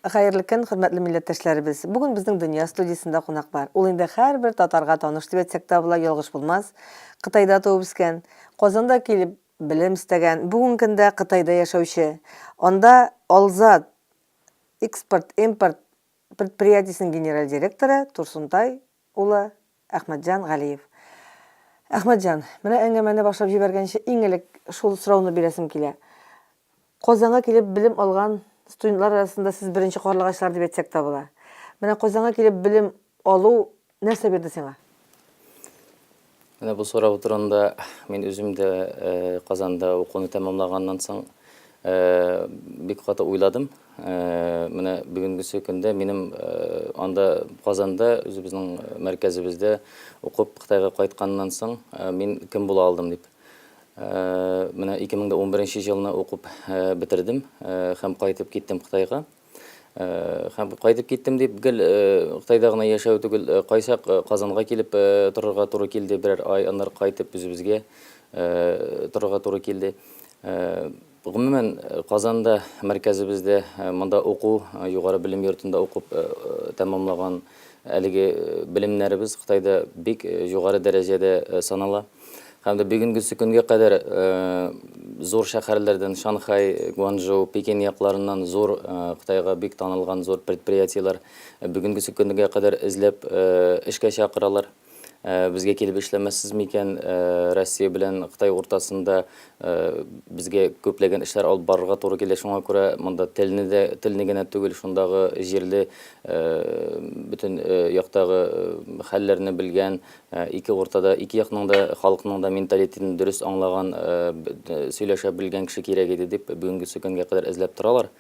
Хайырлы көн, хөрмәтле милләттәшләребез. Бүген безнең дөнья студиясында кунак бар. Ул инде һәрбер татарга таныш дип әйтсәк тә була, ялгыш булмас. Кытайда туып үскән, Казанда килеп белем истәгән, бүген көндә Кытайда яшәүче. Анда Алзат экспорт-импорт предприятиесенең генераль директоры Турсунтай улы Әхмәтҗан Галиев. Әхмәтҗан, менә әңгәмәне башлап җибәргәнче иң элек шул сорауны бирәсем килә. Казанга килеп белем алган студентлар арасында сез беренче карлыгачлар дип әйтсәк тә була. Менә Казанга килеп белем алу нәрсә бирде сиңа? Менә бу сорау турында мин үзем дә Казанда укуны тәмамлаганнан соң бик каты уйладым. Менә бүгенгесе көндә минем анда Казанда үзебезнең мәркәзебездә укып Кытайга кайтканнан соң мин кем була алдым дип. Менә 2011 елны укып битердем һәм кайтып киттем Кытайга. Һәм кайтып киттем дип гел Кытайда гына яшәү түгел, кайсак Казанга килеп торырга туры килде, берәр ай аннары кайтып үзебезгә торырга туры килде. Гомумән Казанда мәркәзебездә монда уку, югары белем йортында укып тәмамлаган әлеге белемнәребез Кытайда бик югары дәрәҗәдә санала. Һәм дә бүгенгесе көнгә кадәр зур шәһәрләрдән Шанхай, Гуанчжоу, Пекин якларыннан зур Кытайга бик танылган зур предприятиеләр бүгенгесе көнгә кадәр эзләп эшкә чакыралар. Безгә килеп эшләмәссез микән, Россия белән Кытай уртасында безгә күпләгән эшләр алып барырга туры килә. Шуңа күрә монда телне генә түгел, шундагы җирле бөтен яктагы хәлләрне белгән, ике уртада, ике якның да халыкның да менталитетын дөрес аңлаган, сөйләшә белгән кеше кирәк иде дип бүгенгесе көнгә кадәр эзләп торалар.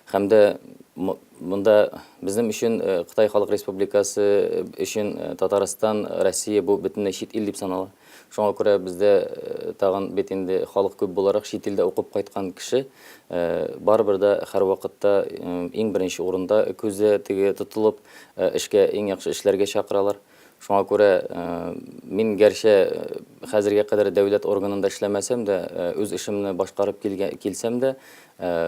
Һәм дә монда безнең өчен Кытай Халык Республикасы өчен Татарстан, Россия бу бөтенләй чит ил дип санала. Шуңа күрә бездә тагын бит инде халык күп буларак чит илдә укып кайткан кеше барыбер да һәр вакытта иң беренче урында күздә теге тотылып эшкә иң яхшы эшләргә чакыралар. Шуңа күрә мин гәрчә хәзергә кадәр дәүләт органында эшләмәсәм дә, үз эшемне башкарып килсәм дә,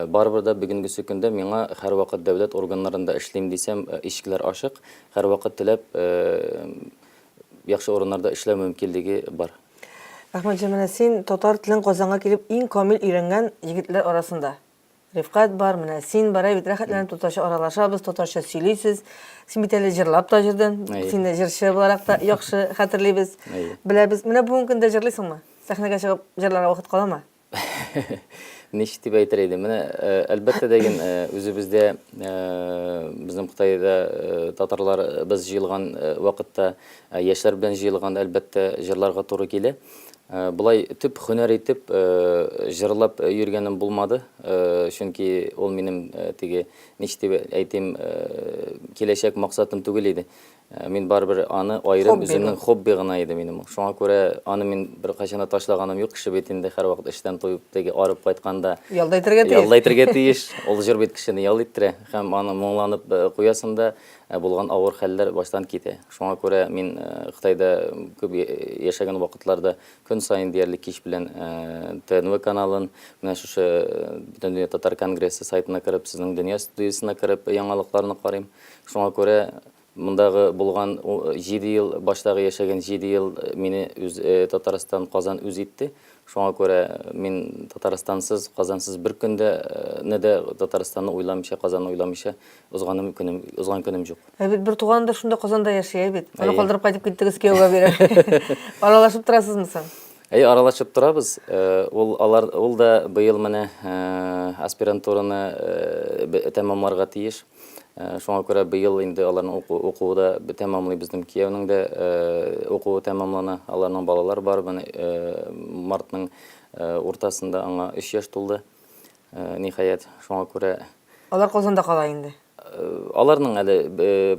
барыбер да бүгенгесе көндә миңа һәр вакыт дәүләт органнарында эшлим дисәм, ишекләр ачык, һәр вакыт теләп яхшы урыннарда эшләү мөмкинлеге бар. Әхмәтҗан, менә син татар телен Казанга килеп иң камил өйрәнгән егетләр арасында. Рифкат бар, менә син бара бит рәхәтләнеп татарча аралашабыз, татарча сөйлисез. Син бит әле җырлап та җырдың. Син дә җырчы буларак та яхшы хәтерлибез. Беләбез. Менә бүген көндә җырлыйсыңмы? Сәхнәгә чыгып җырларга вакыт каламы? Ничек дип әйтер идем? Менә әлбәттә дигән үзебездә безнең Кытайда татарлар без җыелган вакытта яшьләр белән җыелган әлбәттә җырларга туры килә. Булай төп һөнәр итеп җырлап йөргәнем булмады, чөнки ул минем теге ничек дип әйтим, киләчәк максатым түгел иде. Мин барыбер аны аерым үземнең хобби гына иде минем. Шуңа күрә аны мин бер качан ташлаганым юк, кеше бит инде һәр вакыт эштән туып теге арып кайтканда ялдайтырга тиеш. Ул җыр бит кешене ял иттерә һәм аны моңланып куясында булган авыр хәлләр баштан китә. Шуңа күрә мин Кытайда күп яшәгән вакытларда көн сайын диярлек кич белән ТНВ каналын, менә шушы Дөнья Татар Конгрессы сайтына кереп, сезнең дөнья студиясына кереп, яңалыкларны карыйм. Шуңа күрә мондагы булган 7 ел, баштагы яшәгән 7 ел мине үз Татарстан, Казан үз итте. Шуңа күрә мин Татарстансыз, Казансыз бер көндә дә Татарстанны уйламыйча, Казанны уйламыйча узган көнем юк. Бит бер туган да шунда Казанда яшәй бит. Аны калдырып кайтып киттегез кияүгә бирә. Аралашып торасызмы сен? Аралашып торабыз. Ул да быел менә аспирантураны тәмамларга тиеш. Шуңа күрә быел инде аларның укуы да тәмамлый, безнең кияүнең дә укуы тәмамлана. Аларның балалар бар, мартның уртасында аңа 3 яшь тулды. Ниһаять, шуңа күрә алар Казанда кала инде. Аларның әле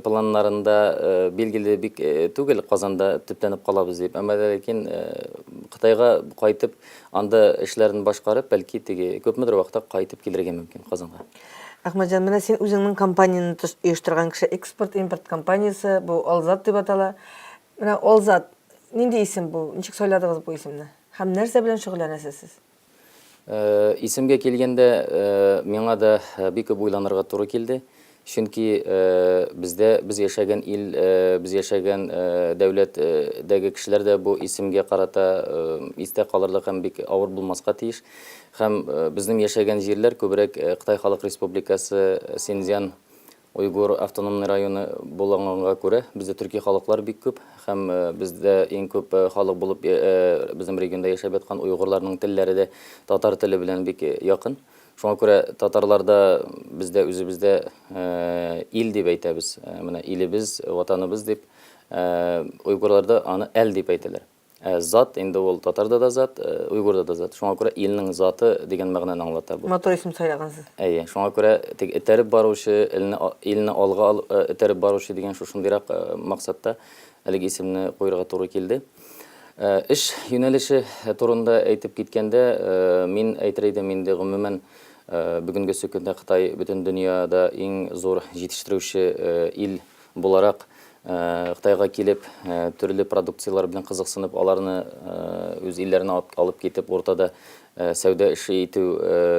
планнарында билгеле бик түгел Казанда төпләнеп калабыз дип. Әмма ләкин Кытайга кайтып, анда эшләрен башкарып, бәлки теге күпмедер вакытта кайтып килергә мөмкин Казанга. Әхмәтҗан, менә син үзеңнең компанияны оештырган кеше, экспорт-импорт компаниясе, бу Алзат дип атала. Менә Алзат, нинди исем бу? Ничек сайладыгыз бу исемне? Һәм нәрсә белән шөгыльләнәсез сез? Исемгә килгәндә, миңа да бик күп уйланырга туры килде. Чөнки biz яшәгән ил, biz яшәгән дәүләттәге кешеләр дә бу исемгә карата истә калырлык һәм бик авыр булмаска тиеш. Һәм безнең яшәгән җирләр күбрәк Кытай Халык Республикасы, Синьцзян, Уйгур автономный районы булганга күрә, бездә төрки халыклар бик күп һәм бездә иң күп халык булып безнең регионда яшәп яткан уйгырларның телләре дә татар теле белән бик якын. Шуңа күрә татарларда бездә үзебездә ил дип әйтәбез. Менә илебез, ватаныбыз дип, уйгырларда аны әл дип әйтәләр. Зат инде ул татарда да зат, уйгырда да зат. Шуңа күрә илнең заты дигән мәгънәне аңлата бу. Матур исем сайлагансыз. Әйе, шуңа күрә этәреп баручы, илне алга этәреп баручы дигән шушындыйрак максатта әлеге исемне куярга туры килде. Эш юнәлеше турында әйтеп киткәндә, мин әйтер идем инде гомумән бүгенге көндә Кытай бөтен дөньяда иң зур җитештерүче ил буларак Кытайга килеп, төрле продукциялар белән кызыксынып, аларны үз илләренә алып китеп, ортада сәүдә эше итү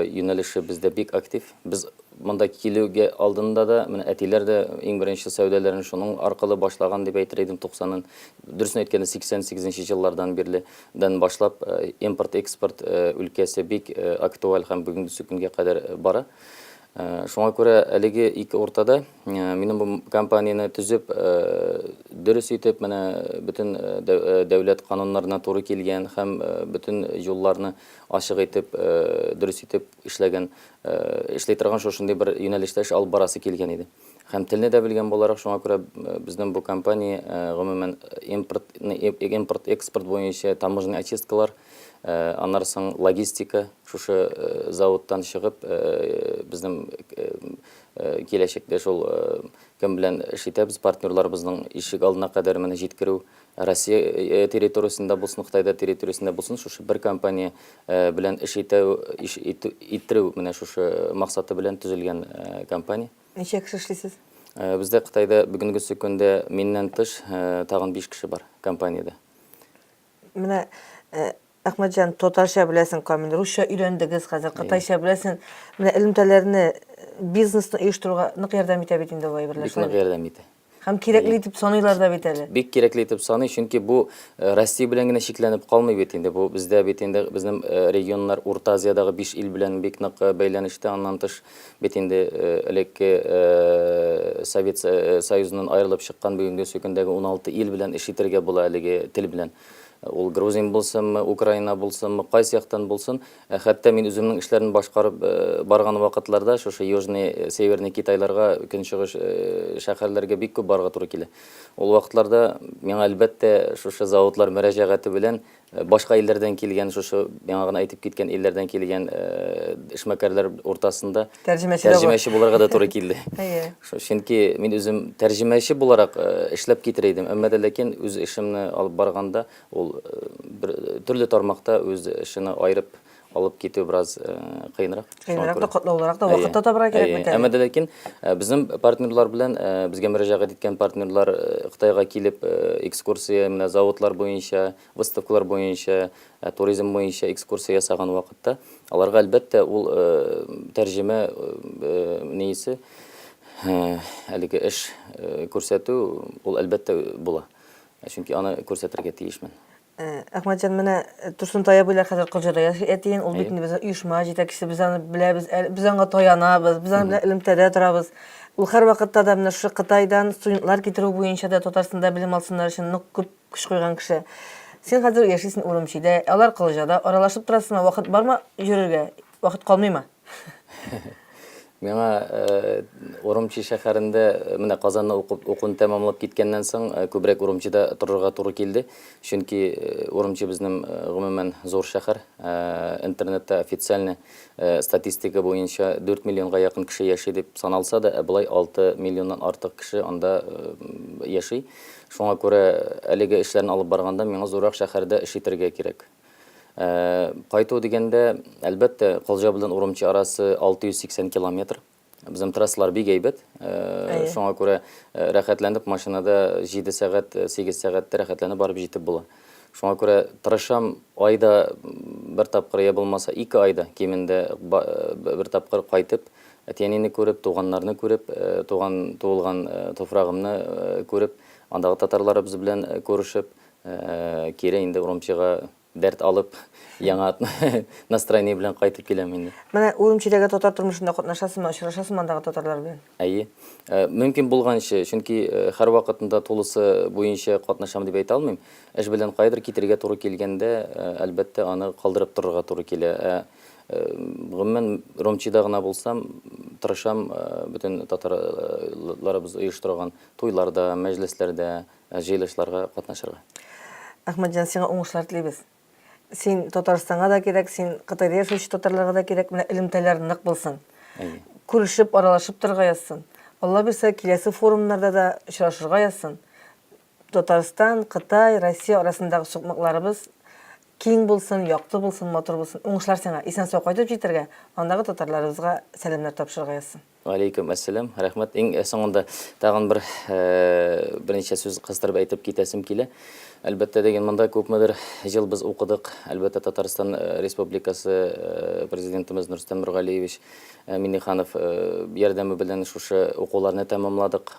юнәлеше бездә бик актив. Без монда килүгә алдында да, менә әтиләр дә иң беренче сәүдәләрен шуның аркылы башлаган дип әйтер идем 90-ның. Дөресен әйткәндә 88нче еллардан бирледән башлап импорт-экспорт өлкәсе бик актуаль һәм бүгенге көнгә кадәр бара. Шуңа күрә әлеге ике ортада минем бу компанияны төзеп, дөрес итеп, менә бөтен дәүләт кануннарына туры килгән һәм бөтен юлларны ачык итеп, дөрес итеп эшләгән, эшли торган шушындый бер юнәлештә эш алып барасы килгән иде. Һәм телне дә белгән буларак, шуңа күрә безнең бу компания гомумән импорт-экспорт буенча таможня очисткалар, аннан соң логистика, шушы заводтан чыгып, безнең киләчәктә шул кем белән эш итәбез, партнерларыбызның ишек алдына кадәр менә җиткерү, Россия территориясендә булсын, Кытайда территориясендә булсын, шушы бер компания белән эш иттерү, менә шушы максаты белән төзелгән компания. Ничә кеше эшлисез? Бездә Кытайда бүгенге көндә миннән тыш тагын 5 кеше бар компанияда. Менә Әхмәтҗан, татарча беләсең, камил, русча өйрәндегез хәзер, кытайча беләсең. Менә элемтәләрне бизнесны оештыруга нык ярдәм итә бит инде бу әйберләр. Бик нык ярдәм итә. Һәм кирәкле итеп саныйлар да бит әле. Бик кирәкле итеп саный, чөнки бу Россия белән генә шикләнеп калмый бит инде. Бу бездә бит инде безнең регионнар Урта Азиядагы 5 ил белән бик нык бәйләнештә, аннан тыш бит инде элекке Совет Союзыннан аерылып чыккан бүгенге көндәге 16 ил белән эш итәргә була әлеге тел белән. Ул Грузия булсын, Украина булсын, кайсы яктан булсын, хәтта мин үземнең эшләрне башкарып барган вакытларда шушы Южный, Северный Китайларга, көнчыгыш шәһәрләргә бик күп барга туры килә. Ул вакытларда миңа әлбәттә шушы заводлар мөрәҗәгате белән башка илләрдән килгән, шушы миңа гына әйтеп киткән илләрдән килгән эшмәкәрләр ортасында тәрҗемәче буларга да туры килде. Чөнки мин үзем тәрҗемәче буларак эшләп китер идем, әмма дә ләкин үз эшемне алып барганда ул төрле тармакта үз эшене айырып алып китү бераз кыйнрак. Кыйнрак да, катлаулырак да, вакытта табырга кирәк бит. Әмма дә ләкин безнең партнерлар белән, безгә мөрәҗәгать иткән партнерлар Кытайга килеп экскурсия, менә заводлар буенча, выставкалар буенча, туризм буенча экскурсия ясаган вакытта, аларга әлбәттә ул тәрҗемә ниясе, әлеге эш күрсәтү, ул әлбәттә була. Чөнки аны күрсәтергә тиешмен. Әхмәтҗан, менә Турсын Таябыйлар хәзер Кылҗада яшәтен, ул бит безнең оешма җитәкчесе, biz аны беләбез, без аңа таянабыз, без аны белән элемтәдә торабыз. Ул һәр вакытта да менә шу Кытайдан студентлар китерү буенча да Татарстанда белем алсыннар өчен нык күп көч куйган кеше. Син хәзер яшисең Урумчида, алар Кылҗада, аралашып торасыңмы, вакыт бармы йөрергә? Вакыт калмыймы? Миңа Урумчи шәһәрендә менә Казанны укуны тәмамлап киткәннән соң күбрәк Урумчида торырга туры килде. Чөнки Урумчи безнең гомумән зур шәһәр. Интернетта официаль статистика буенча 4 миллионга якын кеше яши дип саналса да, булай 6 миллионнан артык кеше анда яши. Шуңа күрә әлеге эшләрне алып барганда миңа зуррак шәһәрдә эш итәргә кирәк. Кайту дигәндә, әлбәттә, Кылҗа белән Урумчи арасы 680 километр. Безнең трассалар бик әйбәт. Шуңа күрә рәхәтләнеп машинада 7 сәгать, 8 сәгатьтә рәхәтләнеп барып җитеп була. Шуңа күрә тырышам айда бер тапкыр я булмаса 2 айда кимендә бер тапкыр кайтып, әтиәнене күреп, туганнарны күреп, туылган туфрагымны күреп, андагы татарларыбыз белән күрешеп, кире инде Урумчига дәрт алып, яңа настроение белән кайтып киләм инде. Менә Урумчидәге татар тормышында катнашасызмы, очрашасызмы андагы татарлар белән? Әйе. Мөмкин булганча, чөнки һәр вакытында тулысы буенча катнашам дип әйтә алмыйм. Эш белән кайдыр китергә туры килгәндә, әлбәттә, аны калдырып торырга туры килә. Гомумән, Урумчида гына булсам, тырышам бөтен татарларыбыз оештырган туйларда, мәҗлесләрдә, җыелышларга катнашырга. Әхмәтҗан, сиңа уңышлар телибез. Син Татарстанга да кирәк, син Кытайда яшәүче татарларга да кирәк, менә элемтәләр нык булсын. Әйе. Күрешеп, аралашып торырга язсын. Алла бирсә, киләсе форумнарда да очрашырга язсын. Татарстан, Кытай, Россия арасындагы сукмакларыбыз киң булсын, якты булсын, матур булсын. Уңышлар сиңа. Исән-сау кайтып җитәргә, андагы татарларыбызга сәламнар тапшырырга язсын. Алейкум әссәлам, рәхмәт. Иң соңында тагын берничә сүз кыстырып әйтеп китәсем килә. Әлбәттә, дигән монда күпмедер ел без укыдык. Әлбәттә, Татарстан Республикасы президентimiz Нурсултан Нургалиевич Минниханов ярдәме белән шушы укуларны тәмамладык.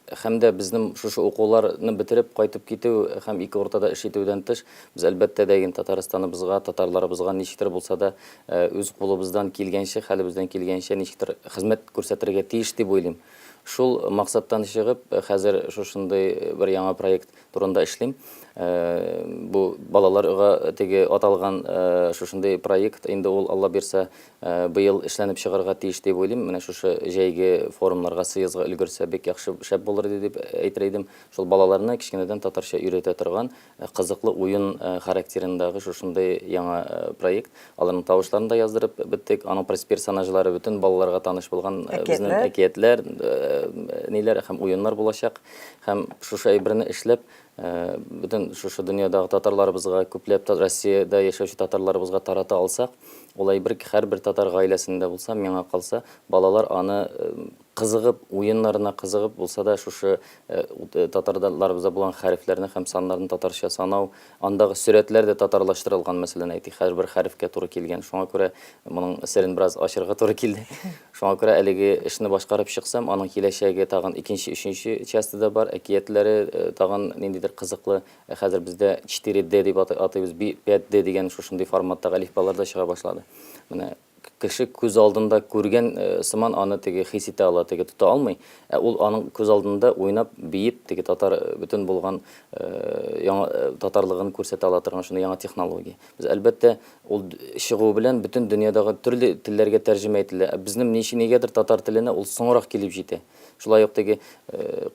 Һәм дә безнең шушы укуларны бетереп кайтып китү һәм ике ортада эш итүдән тыш, без әлбәттә дигән Татарстаныбызга, татарларыбызга ничектер булса да үз кулыбыздан килгәнчә, хәлебездән килгәнчә ничектер хезмәт күрсәтергә тиеш дип уйлыйм. Шул максаттан чыгып, хәзер шушындай бер яңа проект турында эшлим. Бу балаларга теге аталган шушындай проект, инде ул Алла бирсә, быел эшләнеп чыгарга тиеш дип уйлыйм. Менә шушы җәйге форумнарга сыйызга өлгерсә, бик яхшы шәп булыр дип әйтер идем. Шул балаларны кичкенәдән татарча өйрәтә торган, кызыклы уен характерындагы шушындай яңа проект. Аларның тавышларын да яздырып биттек. Аның персонажлары бөтен балаларга таныш булган безнең әкиятләр, ниләр һәм уеннар булачак. Һәм шушы әйберне эшләп, бөтен шушы дөньядагы татарларыбызга, күпләп Россиядә яшәүче татарларыбызга тарата алсак, улай һәрбер татар гаиләсендә булса, миңа калса, балалар аны кызыгып, уеннарына кызыгып булса да, шушы татарларыбызда булган хәрефләрне һәм саннарны татарча санау, андагы сурәтләр дә татарлаштырылган, мәсәлән, әйтик, һәрбер хәрефкә туры килгән. Шуңа күрә моның серен бераз ачырга туры килде. Шуңа күрә әлеге эшне башкарып чыксам, аның киләчәге тагын 2-нче, 3-нче части да бар, әкиятләре тагын ниндидер кызыклы. Хәзер бездә 4D дип атыйбыз, 5D дигән шушындый форматтагы әлифбалар да чыга башлады. Менә кеше күз алдында күргән сыман аны теге хис итә ала, теге тота алмый. Ул аның күз алдында уйнап, биеп, теге татар бөтен булган яңа татарлыгын күрсәтә ала торган шундый яңа технология. Без әлбәттә ул чыгу белән бөтен дөньядагы төрле телләргә тәрҗемә ителә. Безнең нигәдер татар теленә ул соңрак килеп җитә. Шулай ук теге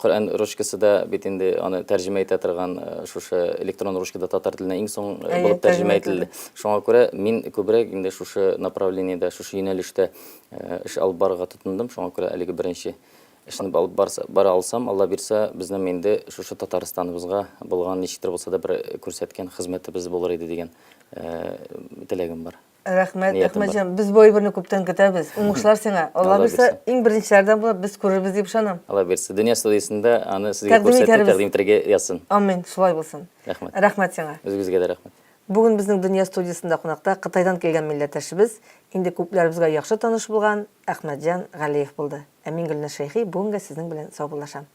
Коръән ручкасы да бит инде аны тәрҗемә итә торган шушы электрон ручкада татар теленә иң соң булып тәрҗемә ителде. Шуңа күрә мин күбрәк инде шушы направлениедә, шушы юнәлештә эш алып барырга тотындым. Шуңа күрә әлеге беренче эшне алып бара алсам, Алла бирсә, безнең инде шушы Татарстаныбызга булган ничектер булса да бер күрсәткән хезмәтебез булыр иде дигән теләгем бар. Рәхмәт, Әхмәтҗан, без бу әйберне күптән көтәбез. Уңышлар сиңа. Алла бирсә, иң беренчеләрдән булып без күрербез дип ышанам. Алла бирсә, дөнья студиясендә аны сезгә күрсәтеп тәкъдим итәргә язсын. Амин, шулай булсын. Рәхмәт. Рәхмәт сиңа. Үзегезгә дә рәхмәт. Бүген безнең дөнья студиясында кунакта Кытайдан килгән милләттәшебез, инде күпләребезгә яхшы таныш булган Әхмәтҗан Галиев булды. Ә мин Гөлнәр Шәйхи бүгенгә сезнең белән саубуллашам.